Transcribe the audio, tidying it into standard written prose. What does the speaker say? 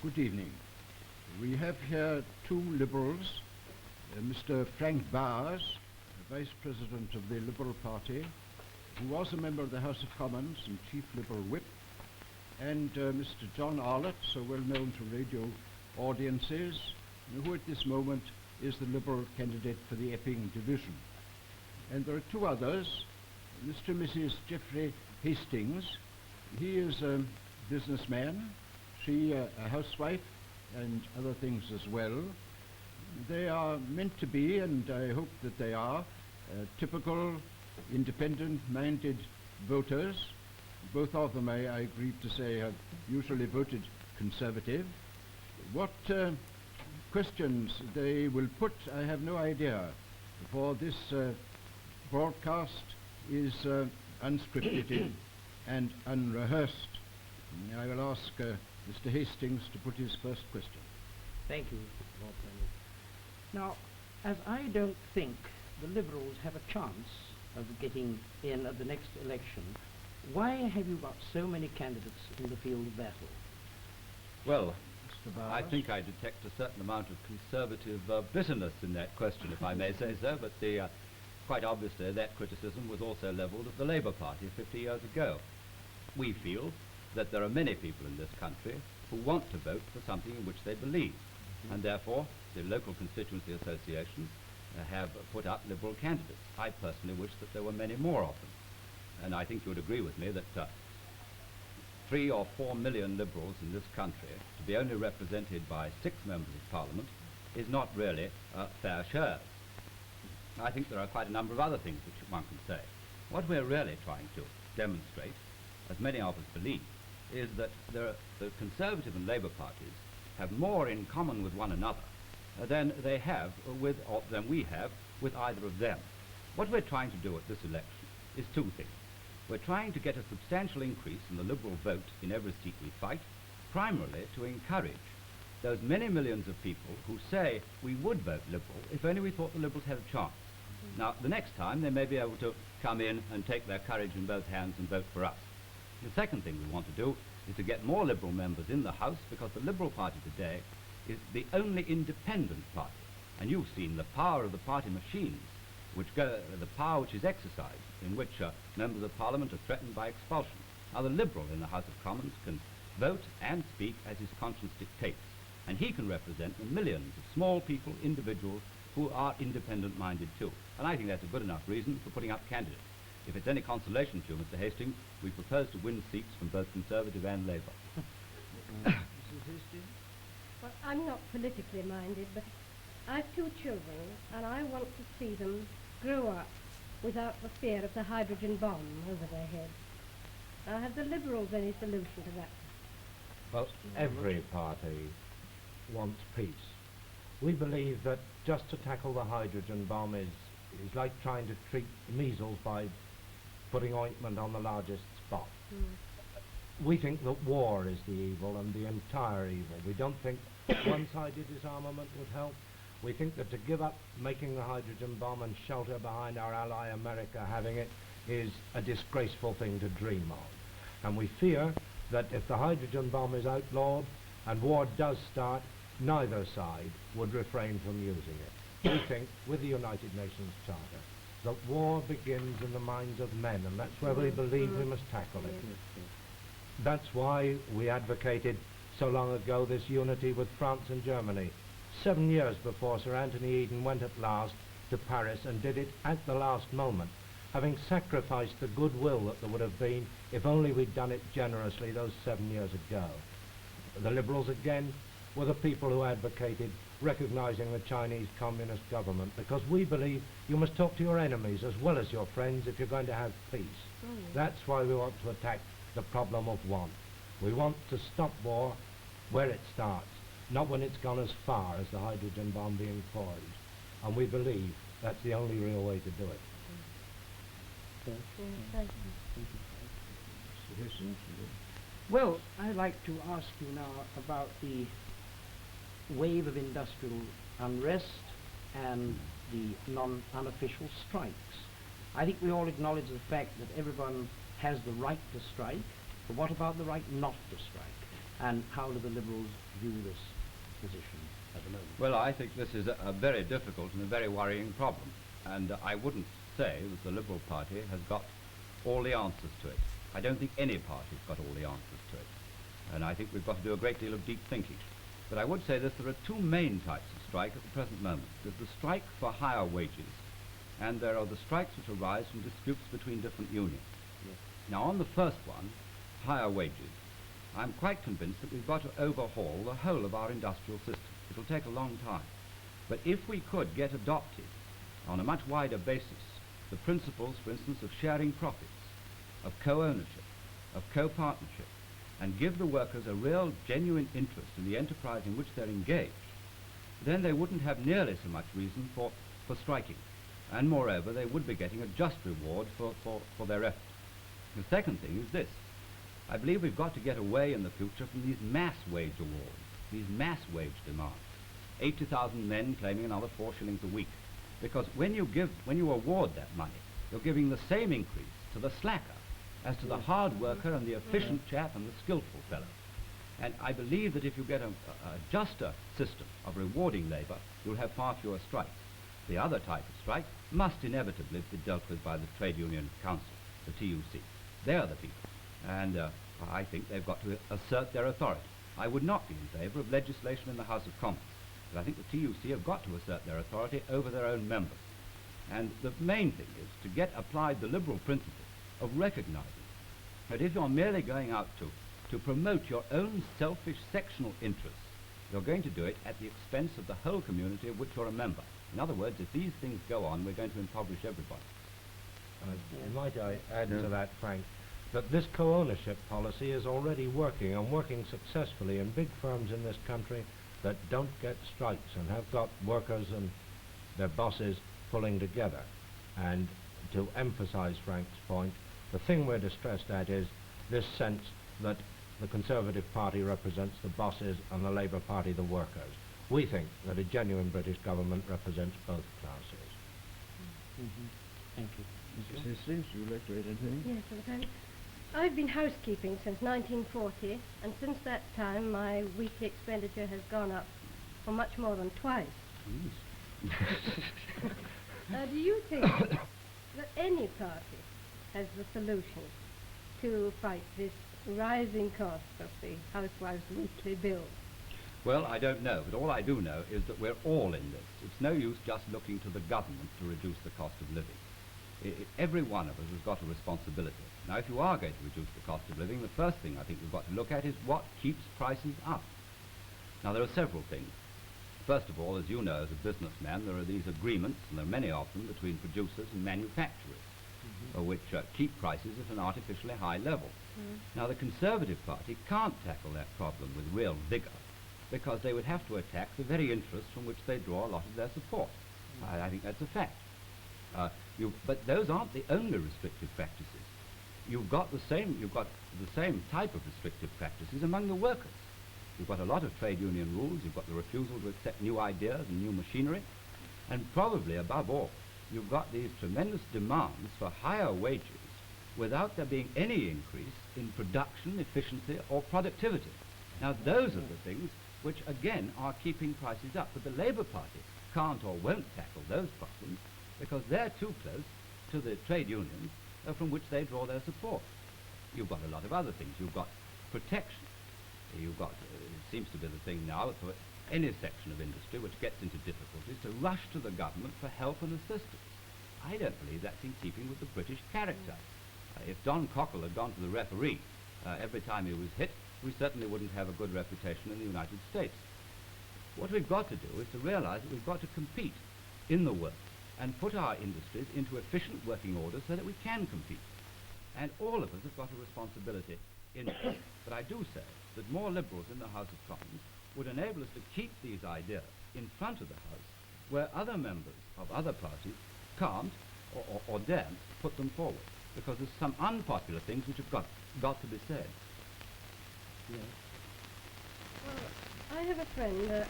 Good evening. We have here two Liberals, Mr. Frank Bowers, Vice President of the Liberal Party, who was a member of the House of Commons and Chief Liberal Whip, and Mr. John Arlott, so well known to radio audiences, who at this moment is the Liberal candidate for the Epping division. And there are two others, Mr. and Mrs. Geoffrey Hastings. He is a businessman, she a housewife, and other things as well. They are meant to be, and I hope that they are, typical independent-minded voters. Both of them, I agree to say, have usually voted Conservative. What questions they will put, I have no idea, for this broadcast is unscripted and unrehearsed. I will ask Mr. Hastings to put his first question. Thank you, Lord Premier. Now, as I don't think the Liberals have a chance of getting in at the next election, why have you got so many candidates in the field of battle? Well, Mr. Bowers? I think I detect a certain amount of conservative bitterness in that question, if I may say so, but quite obviously that criticism was also levelled at the Labour Party 50 years ago. We feel that there are many people in this country who want to vote for something in which they believe, and therefore the local constituency associations have put up Liberal candidates. I personally wish that there were many more of them, and I think you would agree with me that 3 or 4 million Liberals in this country to be only represented by 6 members of Parliament is not really fair shares. I think there are quite a number of other things which one can say. What we're really trying to demonstrate, as many of us believe, is that the Conservative and Labour parties have more in common with one another than they have with, or than we have with either of them. What we're trying to do at this election is two things. We're trying to get a substantial increase in the Liberal vote in every seat we fight, primarily to encourage those many millions of people who say we would vote Liberal if only we thought the Liberals had a chance. Now, the next time they may be able to come in and take their courage in both hands and vote for us. The second thing we want to do is to get more Liberal members in the House, because the Liberal Party today is the only independent party. And you've seen the power of the party machines, the power which is exercised, in which members of Parliament are threatened by expulsion. Now, the Liberal in the House of Commons can vote and speak as his conscience dictates, and he can represent the millions of small people, individuals, who are independent-minded too. And I think that's a good enough reason for putting up candidates. If it's any consolation to you, Mr. Hastings, we propose to win seats from both Conservative and Labour. Mrs. Hastings? Well, I'm not politically minded, but I've 2 children, and I want to see them grow up without the fear of the hydrogen bomb over their heads. Now, have the Liberals any solution to that? Well, every party wants peace. We believe that just to tackle the hydrogen bomb is like trying to treat measles by putting ointment on the largest spot. We think that war is the evil and the entire evil. We don't think one-sided disarmament would help. We think that to give up making the hydrogen bomb and shelter behind our ally America having it is a disgraceful thing to dream of. And we fear that if the hydrogen bomb is outlawed and war does start, neither side would refrain from using it. We think, with the United Nations Charter, that war begins in the minds of men, and that's where we believe we must tackle it. That's why we advocated so long ago this unity with France and Germany, 7 years before Sir Anthony Eden went at last to Paris and did it at the last moment, having sacrificed the goodwill that there would have been if only we'd done it generously those 7 years ago. The Liberals, again, were the people who advocated recognizing the Chinese Communist government, because we believe you must talk to your enemies as well as your friends if you're going to have peace. That's why we want to attack the problem of want. We want to stop war where it starts, not when it's gone as far as the hydrogen bomb being poised. And we believe that's the only real way to do it. Thank you. Mr. Hastings? Well, I'd like to ask you now about the wave of industrial unrest and the unofficial strikes. I think we all acknowledge the fact that everyone has the right to strike, but what about the right not to strike? And how do the Liberals view this position at the moment? Well, I think this is a very difficult and a very worrying problem. And I wouldn't say that the Liberal Party has got all the answers to it. I don't think any party's got all the answers to it. And I think we've got to do a great deal of deep thinking. But I would say this, there are two main types of strike at the present moment. There's the strike for higher wages, and there are the strikes which arise from disputes between different unions. Yes. Now, on the first one, higher wages, I'm quite convinced that we've got to overhaul the whole of our industrial system. It'll take a long time. But if we could get adopted on a much wider basis the principles, for instance, of sharing profits, of co-ownership, of co-partnership, and give the workers a real, genuine interest in the enterprise in which they're engaged, then they wouldn't have nearly so much reason for striking. And moreover, they would be getting a just reward for their effort. The second thing is this. I believe we've got to get away in the future from these mass wage awards, these mass wage demands. 80,000 men claiming another 4 shillings a week. Because when you award that money, you're giving the same increase to the slacker as to the hard worker and the efficient chap and the skillful fellow. And I believe that if you get a juster system of rewarding labour, you'll have far fewer strikes. The other type of strike must inevitably be dealt with by the Trade Union Council, the TUC. They're the people. And I think they've got to assert their authority. I would not be in favour of legislation in the House of Commons, but I think the TUC have got to assert their authority over their own members. And the main thing is to get applied the liberal principle of recognising that if you're merely going out to promote your own selfish sectional interests, you're going to do it at the expense of the whole community of which you're a member. In other words, if these things go on, we're going to impoverish everybody. Might I add to that, Frank, that this co-ownership policy is already working and working successfully in big firms in this country that don't get strikes and have got workers and their bosses pulling together. And to emphasize Frank's point, the thing we're distressed at is this sense that the Conservative Party represents the bosses and the Labour Party the workers. We think that a genuine British government represents both classes. Thank you. Mrs. Hastings, would you like to add anything? Yes, well, thanks. I've been housekeeping since 1940, and since that time my weekly expenditure has gone up for much more than twice. Do you think that any party has the solution to fight this rising cost of the housewife's weekly bill? Well, I don't know, but all I do know is that we're all in this. It's no use just looking to the government to reduce the cost of living. Every one of us has got a responsibility. Now, if you are going to reduce the cost of living, the first thing I think we've got to look at is what keeps prices up. Now, there are several things. First of all, as you know as a businessman, there are these agreements, and there are many of them, between producers and manufacturers, which keep prices at an artificially high level. Now, the Conservative Party can't tackle that problem with real vigour, because they would have to attack the very interests from which they draw a lot of their support. I think that's a fact. But those aren't the only restrictive practices. You've got the same type of restrictive practices among the workers. You've got a lot of trade union rules. You've got the refusal to accept new ideas and new machinery, and probably above all, you've got these tremendous demands for higher wages without there being any increase in production, efficiency, or productivity. Now, those are the things which, again, are keeping prices up. But the Labour Party can't or won't tackle those problems because they're too close to the trade unions from which they draw their support. You've got a lot of other things. You've got protection. You've got, it seems to be the thing now, for any section of industry which gets into difficulties to rush to the government for help and assistance. I don't believe that's in keeping with the British character. If Don Cockle had gone to the referee every time he was hit, we certainly wouldn't have a good reputation in the United States. What we've got to do is to realize that we've got to compete in the world and put our industries into efficient working order so that we can compete. And all of us have got a responsibility in this. But I do say that more Liberals in the House of Commons would enable us to keep these ideas in front of the House where other members of other parties can't or daren't put them forward, because there's some unpopular things which have got to be said. Yes. Well, I have a friend